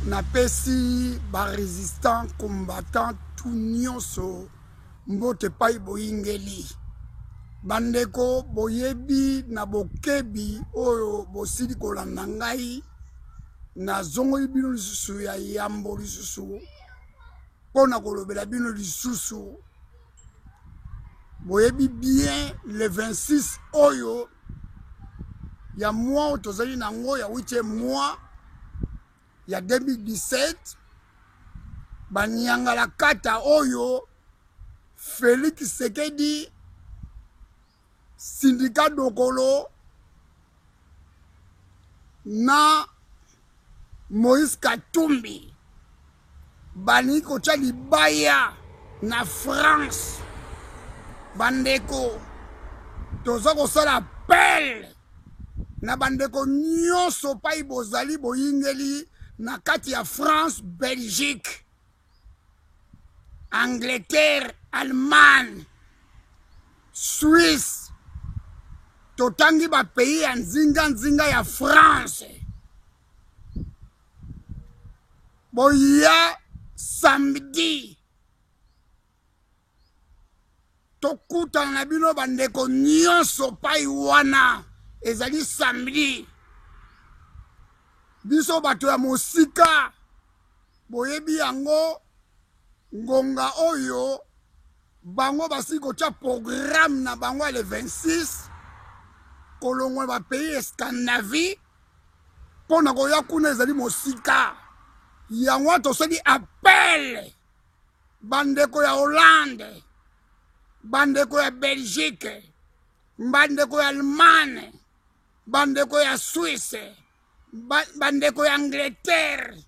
napesi ba résistant combattant tout nyonso mbote pai boyingeli bandeko boyebi na bokebi oyo bosili kolanda ngai na zongoli bino lisusu ya yambo lisusu pona kolobela bino lisusu boyebi bien le 26 oyo ya mois tozali nango ya 8e mois ya 2017 banyangala kata oyo Félix Tshisekedi syndicat dokolo na Moïse Katumbi bani kocha libaya na France bandeko toza kosala appel na bandeko nyonso pai bozali boyingeli na kati ya France, Belgique, Angleterre, Allemagne, Suisse, totangi ba pays ya nzinga ya France. Boya samedi tokutana na bino bandeko nyonso pai wana ezali samedi. Biso bato ya mosika boyebi yango ngonga oyo bango basi kotia programme na bango le 26 kolongwe ba pays Scandinavie pona koya kuna ezali mosika yango tosali appel bandeko ya Hollande, bandeko ya Belgique, bandeko ya Allemagne, bandeko ya Suisse, bandeko ya Angleterre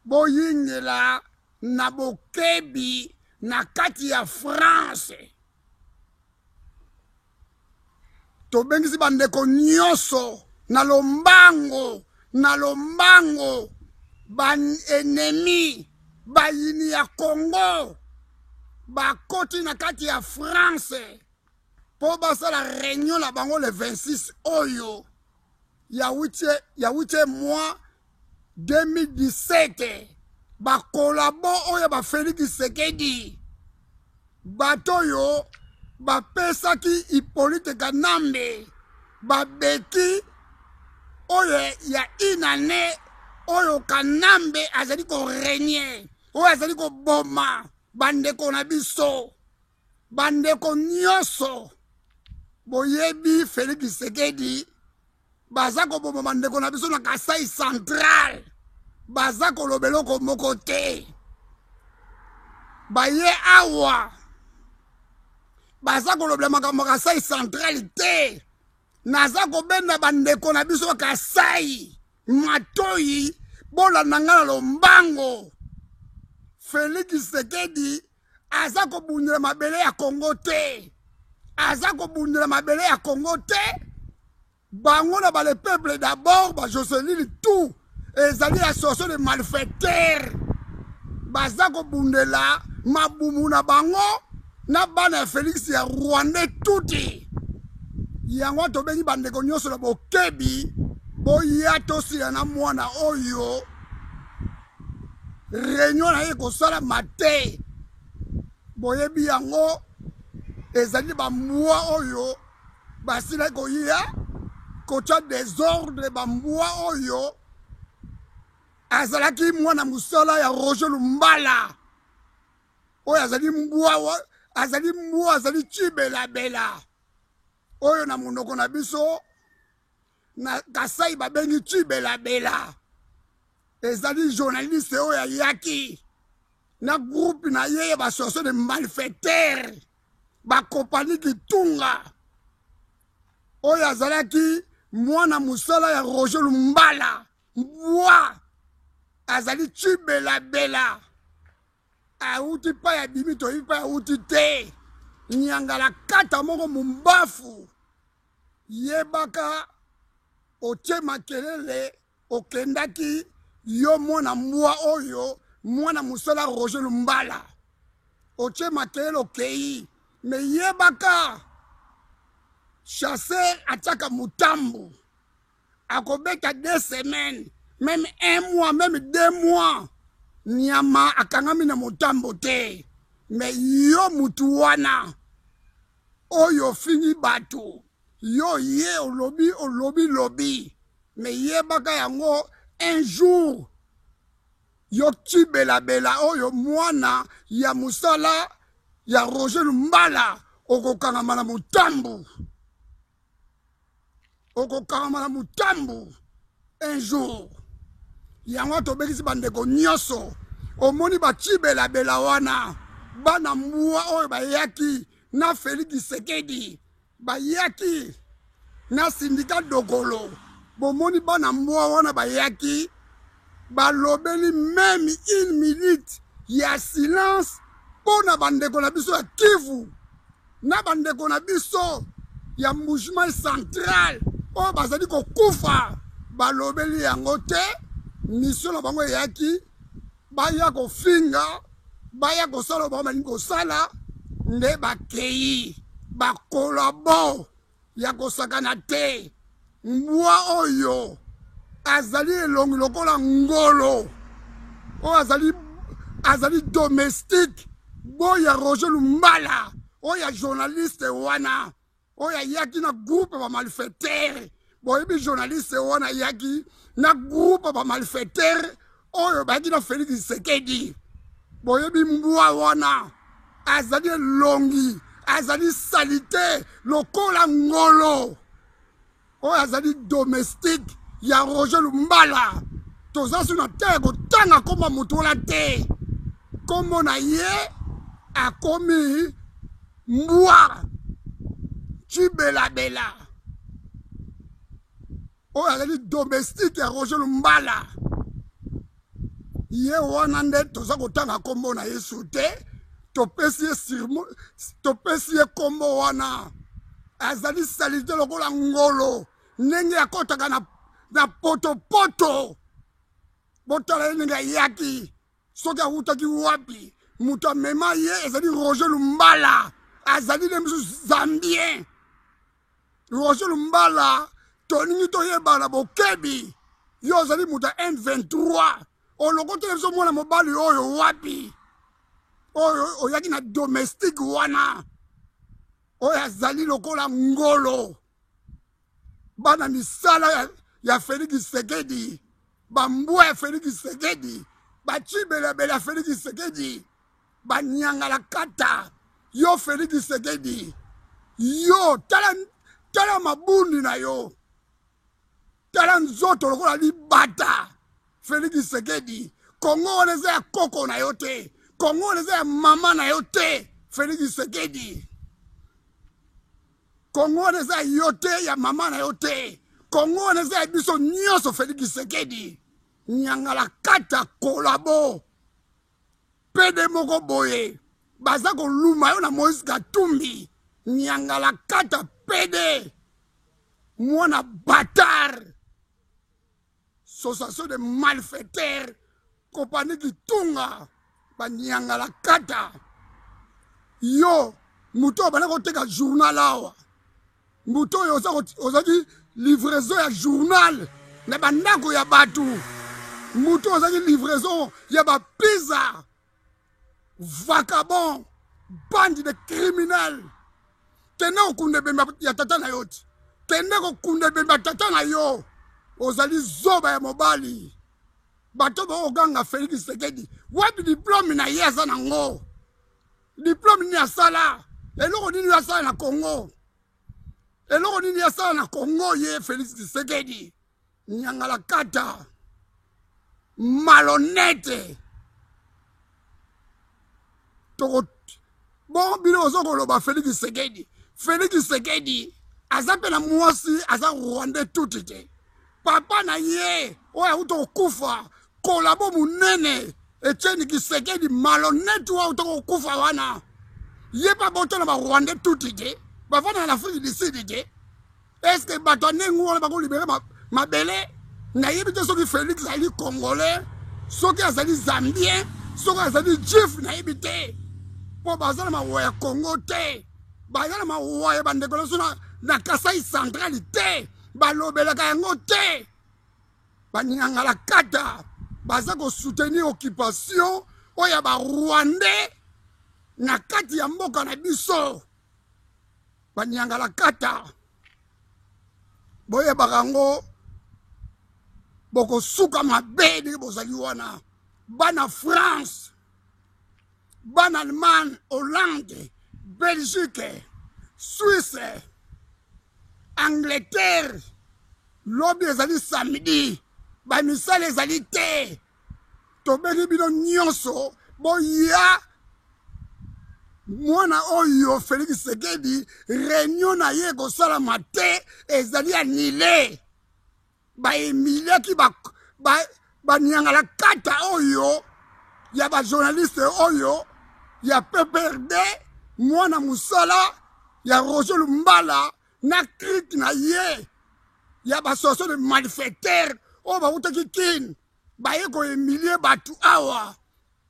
boyingela na bokebi na kati ya France tobengisi bandeko nyonso na lombango ban ennemi bayini ya Congo bakoti na kati ya France po basala réunion la bango le 26 oyo ya 8e mois 2017 bakolabo oyo ba Félix Tshisekedi bato yo bapesaki Hippolyte Kanambe babeki oyo ya inane oyo Kanambe azali ko régner oyo azali ko boma bandeko na biso bandeko nyonso boyebi Félix Tshisekedi baza ko boma bandeko na biso na Kasai Central baza ko lobelo ko moko te baye awa baza ko lobela makambo Kasai Central te naza ko benda bandeko na biso Kasai Matoyi bola nangala lombango Félix Tshisekedi aza ko bundela mabele ya Congo te aza ko bundela mabele ya Congo te bango na ba le peuple d'abord ba Joseline tout ezali association de malfaiteurs baza ko bundela mabumu na bango na bana ya Félix ya Rwanda tuti yango tobengi bandeko nyonso na bokebi boya tosila na mwana oyo réunion na ye kosala mate boyebi yango ezali bamwa oyo basila koya kocha désordre bamwa oyo azalaki mwana musala ya Roger Lumbala oyo azali mbwa azali chibelabela oyo na monoko na biso na Kasai babengi chibelabela ezali journaliste oyo ayaki na groupe na ye basoso de malfaiteurs bakompani kitunga oyo azalaki mwana musala ya Roger Lumbala mbwa azali chibelabela auti pa ya bimi toyebi pa ya uti te nyangala kata moko mumbafu yebaka otie makelele okendaki yo mwana mbwa oyo mwana musala Roger Lumbala otie makelele okei me yebaka chasser ataka mutambu akobeka 2 semaines même 1 mois, même 2 mois. Nyama akangami na motambo te. Mais yo mutu wana. Oyo fini bato. Yo ye olobi. Mais ye baka yango un jour. Yo bela oyo mwana ya musala ya Roger Lumbala. Okokangama na motambo. Okokangama na motambo. Un jour. Yango tobekisi bandeko nyoso. Omoni bela wana. Bana mwa oyo bayaki. Na Félix Tshisekedi. Bayaki. Na syndicat Dokolo. Bomoni bana mwa wana bayaki. Balobeli même 1 minute. Ya silence. Pona bandeko na biso ya Kivu. Na bandeko na biso. Ya mouvement central. O bazali ko kufa. Balobeli yango te. Mission na bango yaki. Baya ko finga. Baya ko sala bango bani ko sala. Nde bakei. Bakolabo. Ya ko sakana te. Mwa oyo. Azali elongi lokola ngolo. O azali domestique. Boya Roger Lumbala. Oya journaliste wana. Oya yaki na groupe ba malfaiteur. Boyebi journaliste wana yaki na groupe ba malfaiteur. Oyo baki na Félix Tshisekedi. Boyebi mbwa wana. Azali longi. Azali salite. Lokola ngolo. Oyo azali domestique. Ya Roger Lumbala. Toza suna te kotanga koma mutola te. Komo na ye akomi mbwa bela. Oyo azali domestique ya Roger Lumbala. Ye wana nde toza kotanga kombo na Yesu te. Topesi ye kombo wana. Azali salite lokola ngolo. Nenge akotaka na poto. Botala nenge yaki. Soki awutaki wapi. Muta mema ye ezali Roger Lumbala. Azali de misu Zambien. Roger Lumbala. Toningi toyebala bokebi. Yo azali muta M23. Oloko television mwana mobali oyo wapi. Oyo yaki na domestique wana. Oyo azali lokola ngolo. Bana misala ya Félix Tshisekedi. Bambua ya Félix Tshisekedi. Bela Félix Tshisekedi. Banyangala kata. Yo Félix Tshisekedi. Yo tala mabundi na yo. Tala nzoto lokola libata. Félix Tshisekedi. Kongo oneze ya koko na yo te. Kongo oneze ya mama na yo te. Félix Tshisekedi. Kongo oneze ya yo te ya mama na yo te. Kongo oneze ya biso nyoso Félix Tshisekedi. Nyangala kata kolabo. Pede moko boye. Baza ko luma yo na Moïse Katumbi. Nyangala kata pede. Mwana bâtard. Association de malfaiteurs. Compagnie qui tunga. Banyangala kata. Yo. Muto bana koteka journal awa. Muto yo ozaki livraison ya journal. Na bandako ya batu. Muto ozaki livraison ya ba pizza. Vagabond. Bande de criminels. Tene okunde bemba ya tata na yoti. Tene okunde bemba tata na yo. Ozali zoba ya mobali. Bato ba oganga Félix Tshisekedi. Wapi diplôme na yesa na ngo. Diplôme ni asala. Eloko nini asala na Congo. Eloko nini asala na Congo ye Félix Tshisekedi. Nyangala kata. Malhonnête. Toko. Bon, bilo ozoko loba Félix Tshisekedi. Félix Tshisekedi. Azape na mwasi. Aza Rwanda tutite. Papa na ye. Oya uto kufa. Kolabo munene. Etienne Tshisekedi malhonnête wa uto kufa wana. Ye pa boto na ba Rwanda tutite. Bafana na Afrique du Sud te. Est-ce que batone ngwana ba ko libérer ma belé? Na yebite soki Félix ali congolais, soki azali zambien, soki azali juif na yebite. Po bazala ma wa Congo te. Bazala ma wa bandeko na Kasai centralité. Balobela ka yango te. banyangala kata baza ko soutenir occupation oya ba Rwandais na kati ya mboka na biso banyangala kata boye bakango boko suka mabedi bozali wana bana France bana Allemagne Hollande Belgique Suisse Angleterre lobi ezali samedi bamisala ezali te tobeli bino nyonso boya mwana oyo Félix Tshisekedi réunion na ye kosalama te ezali annulé baemiliaki banyangala kata oyo ya bajournaliste oyo ya PPRD mwana musala ya Roger Lumbala na crik na ye ya basoso de malfaiteurs oyo bautaki kini baye koemilie batu awa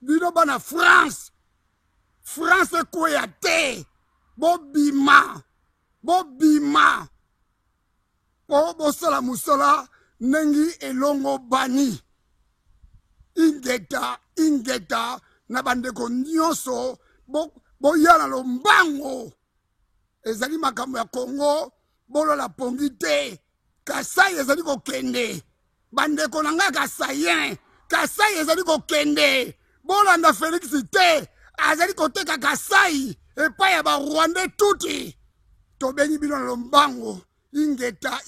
bino bana France ekweya te bobima po bosala musala nengi elongo bani ingeta na bandeko nyonso boya na lombango ezali makambo ya Kongo bolola pongi te Kasai ezali kokende bandeko na nga Kasai ezali kokende bolanda Félix te azali koteka Kasai epai ya ba Rwandais tuti tobengi bino na lombango ingeta